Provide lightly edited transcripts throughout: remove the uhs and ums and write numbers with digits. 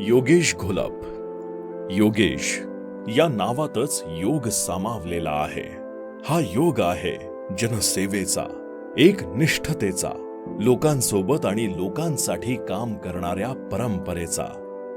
योगेश घोलप. योगेश या नावातच योग सामावलेला आहे. हा योग आहे जनसेवेचा, एक निष्ठतेचा, लोकांसोबत आणि लोकांसाठी काम करणाऱ्या परंपरेचा,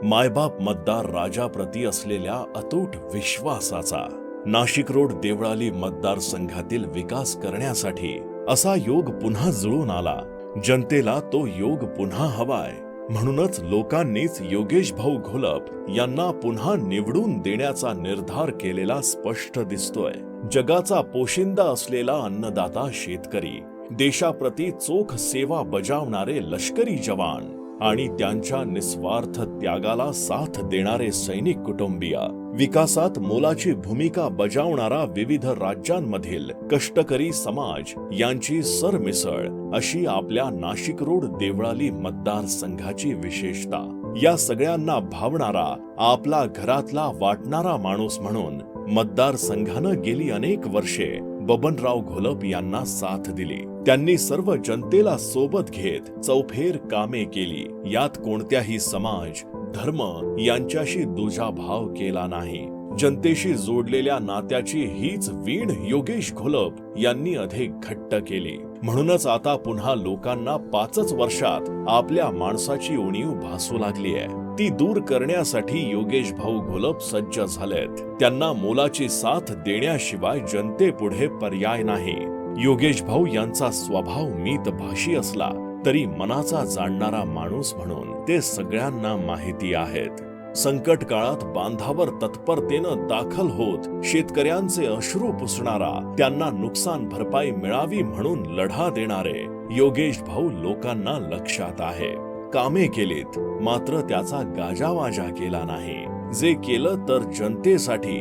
मायबाप मतदार राजाप्रती असलेल्या अतूट विश्वासाचा, नाशिक रोड देवळाली मतदारसंघातील विकास करण्यासाठी असा योग पुन्हा जुळून आला. जनतेला तो योग पुन्हा हवाय, म्हणूनच लोकांनीच योगेश भाऊ घोलप यांना पुन्हा निवडून देण्याचा निर्धार केलेला स्पष्ट दिसतोय. जगाचा पोशिंदा असलेला अन्नदाता शेतकरी, देशाप्रती चोख सेवा बजावणारे लष्करी जवान आणि त्यांच्या निस्वार्थ त्यागाला साथ देणारे सैनिक कुटुंबीय, विकासात मोलाची भूमिका बजावणारा विविध राज्यांमधील कष्टकरी समाज यांची सरमिसळ अशी आपल्या नाशिक रोड देवळाली मतदारसंघाची विशेषता. या सगळ्यांना भावणारा, आपला घरातला वाटणारा माणूस म्हणून मतदारसंघानं गेली अनेक वर्षे बबनराव घोलप यांना साथ दिली. त्यांनी सर्व जनतेला सोबत घेत चौफेर कामे केली. यात कोणत्याही समाज, धर्म यांच्याशी दुजाभाव केला नाही. जनतेशी जोडलेल्या नात्याची हीच वीण योगेश घोलप यांनी अधिक घट्ट केली. म्हणूनच आता पुन्हा लोकांना 5च वर्षात आपल्या माणसाची उणीव भासू लागली आहे. ती दूर करण्यासाठी योगेश भाऊ घोलप सज्ज झालेत. त्यांना मोलाची साथ देण्याशिवाय जनतेपुढे पर्याय नाही. योगेश भाऊ यांचा स्वभाव मितभाषी असला तरी मनाचा जाणणारा माणूस म्हणून ते सगळ्यांना माहिती आहेत. संकट काळात बांधावर तत्परतेनं दाखल होत शेतकऱ्यांचे अश्रू पुसणारा, त्यांना नुकसान भरपाई मिळावी म्हणून लढा देणारे योगेश भाऊ लोकांना लक्षात आहे. कामे केलीत, मात्र त्याचा गाजावाजा केला नाही. जे केलं तर जनतेसाठी,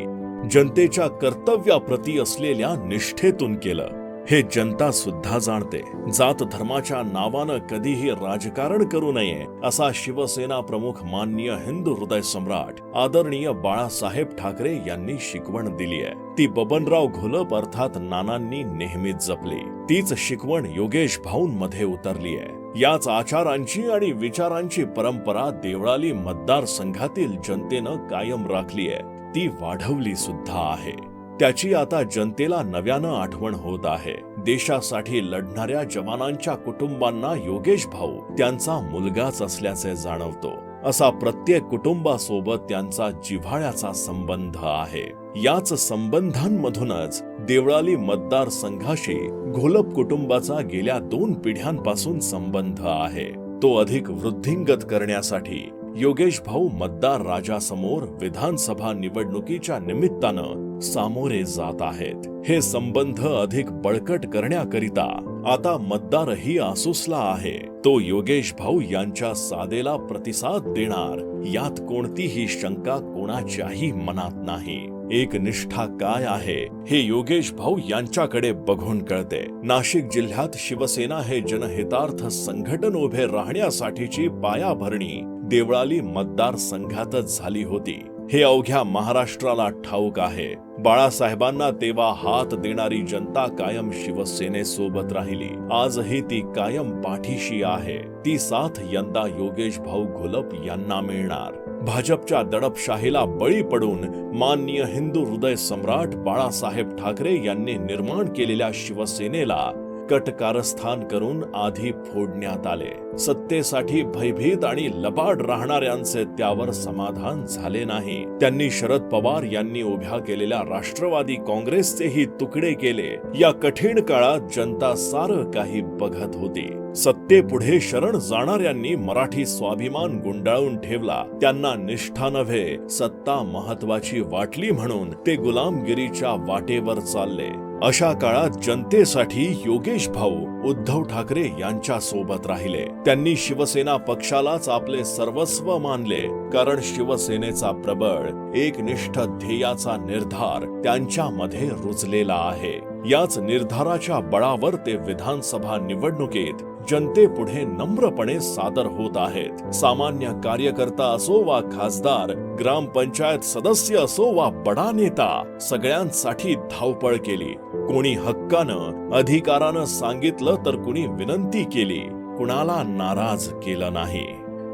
जनतेच्या कर्तव्याप्रती असलेल्या निष्ठेतून केलं. हे जनता सुद्धा जाणते. जात धर्माच्या नावानं कधीही राजकारण करू नये असा शिवसेना प्रमुख माननीय हिंदू हृदय सम्राट आदरणीय बाळासाहेब ठाकरे यांनी शिकवण दिली आहे. ती बबनराव घोलप अर्थात नानांनी नेहमीच जपली. तीच शिकवण योगेश भाऊंमध्ये उतरली आहे. याच आचारांची आणि विचारांची परंपरा देवळाली मतदारसंघातील जनतेनं कायम राखली आहे. ती वाढवली सुद्धा आहे. त्याची आता जनतेला नव्यानं आठवण होत आहे. देशासाठी लढणाऱ्या जवानांच्या कुटुंबांना योगेश भाऊ त्यांचा मुलगाच असल्याचे जाणवतो. असा प्रत्येक कुटुंबासोबत त्यांचा जिव्हाळ्याचा संबंध आहे. याच संबंधांमधूनच देवळाली मतदारसंघाशी घोलप कुटुंबाचा गेल्या 2 पिढ्यांपासून संबंध आहे. तो अधिक वृद्धिंगत करण्यासाठी योगेश भाऊ मतदार राजासमोर विधानसभा निवडणुकीच्या निमित्तानं सामोरे जात आहेत. हे संबंध अधिक बळकट करण्याकरिता आता मतदारही आसुसला आहे. तो योगेश भाऊ यांच्या सादेला प्रतिसाद देणार यात कोणतीही शंका कोणाच्याही मनात नाही. एक निष्ठा काय आहे हे योगेश भाऊ यांच्याकडे बघून कळते. नाशिक जिल्ह्यात शिवसेना हे जनहितार्थ संघटन उभे राहण्यासाठीची पायाभरणी देवळाली मतदारसंघातच झाली होती. हे अवघ्या महाराष्ट्राला ठाऊक आहे. बाळासाहेबांना तेव्हा हात देणारी जनता कायम शिवसेनेसोबत राहिली. आजही ती कायम पाठीशी आहे. ती साथ यंदा योगेश भाऊ घोलप यांना मिळणार. भाजपच्या दडपशाहीला बळी पडून माननीय हिंदू हृदय सम्राट बाळासाहेब ठाकरे यांनी निर्माण केलेल्या शिवसेनेला कटकारस्थान करून आधी फोडण्यात आले. सत्तेसाठी भयभीत आणि लबाड राहणाऱ्यांचे त्यावर समाधान झाले नाही. त्यांनी शरद पवार यांनी उभ्या केलेल्या राष्ट्रवादी काँग्रेसचेही तुकडे केले. या कठीण काळात जनता सारं काही बघत होती. सत्तेपुढे शरण जाणाऱ्यांनी मराठी स्वाभिमान गुंडाळून ठेवला. त्यांना निष्ठा नव्हे, सत्ता महत्वाची वाटली म्हणून ते गुलामगिरीच्या वाटेवर चालले. अशा काळात जनतेसाठी योगेश भाऊ उद्धव ठाकरे यांच्या सोबत राहिले. त्यांनी शिवसेना पक्षालाच आपले सर्वस्व मानले, कारण शिवसेनेचा प्रबळ एकनिष्ठ ध्येयाचा निर्धार त्यांच्यामध्ये रुजलेला आहे. याच निर्धाराच्या बळावर ते विधानसभा निवडणुकीत जनतेपुढे नम्रपणे सादर होत आहेत. सामान्य कार्यकर्ता असो वा खासदार, ग्रामपंचायत सदस्य असो वा बडा नेता, सगळ्यांसाठी धावपळ केली. कोणी हक्कानं, अधिकारानं सांगितलं तर कुणी विनंती केली. कुणाला नाराज केलं नाही.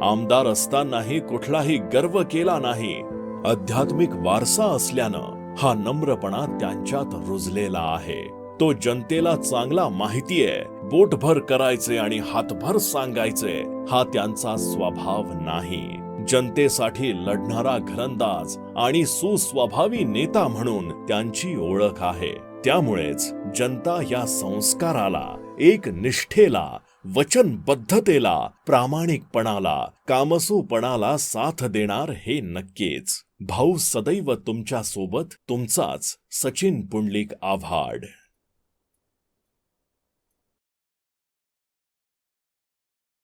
आमदार असतानाही कुठलाही गर्व केला नाही. आध्यात्मिक वारसा असल्यानं हा नम्रपणा त्यांच्यात रुजलेला आहे. तो जनतेला चांगला माहितीये. बोटभर करायचे आणि हातभर सांगायचे हा त्यांचा स्वभाव नाही. जनतेसाठी लढणारा घरंदाज आणि सुस्वभावी नेता म्हणून त्यांची ओळख आहे. त्यामुळेच जनता या संस्काराला, एक निष्ठेला, वचनबद्धतेला, प्रामाणिकपणाला, कामसूपणाला साथ देणार हे नक्कीच. भाऊ सदैव तुमच्या सोबत. तुमचाच सचिन पुंडलिक आव्हाड.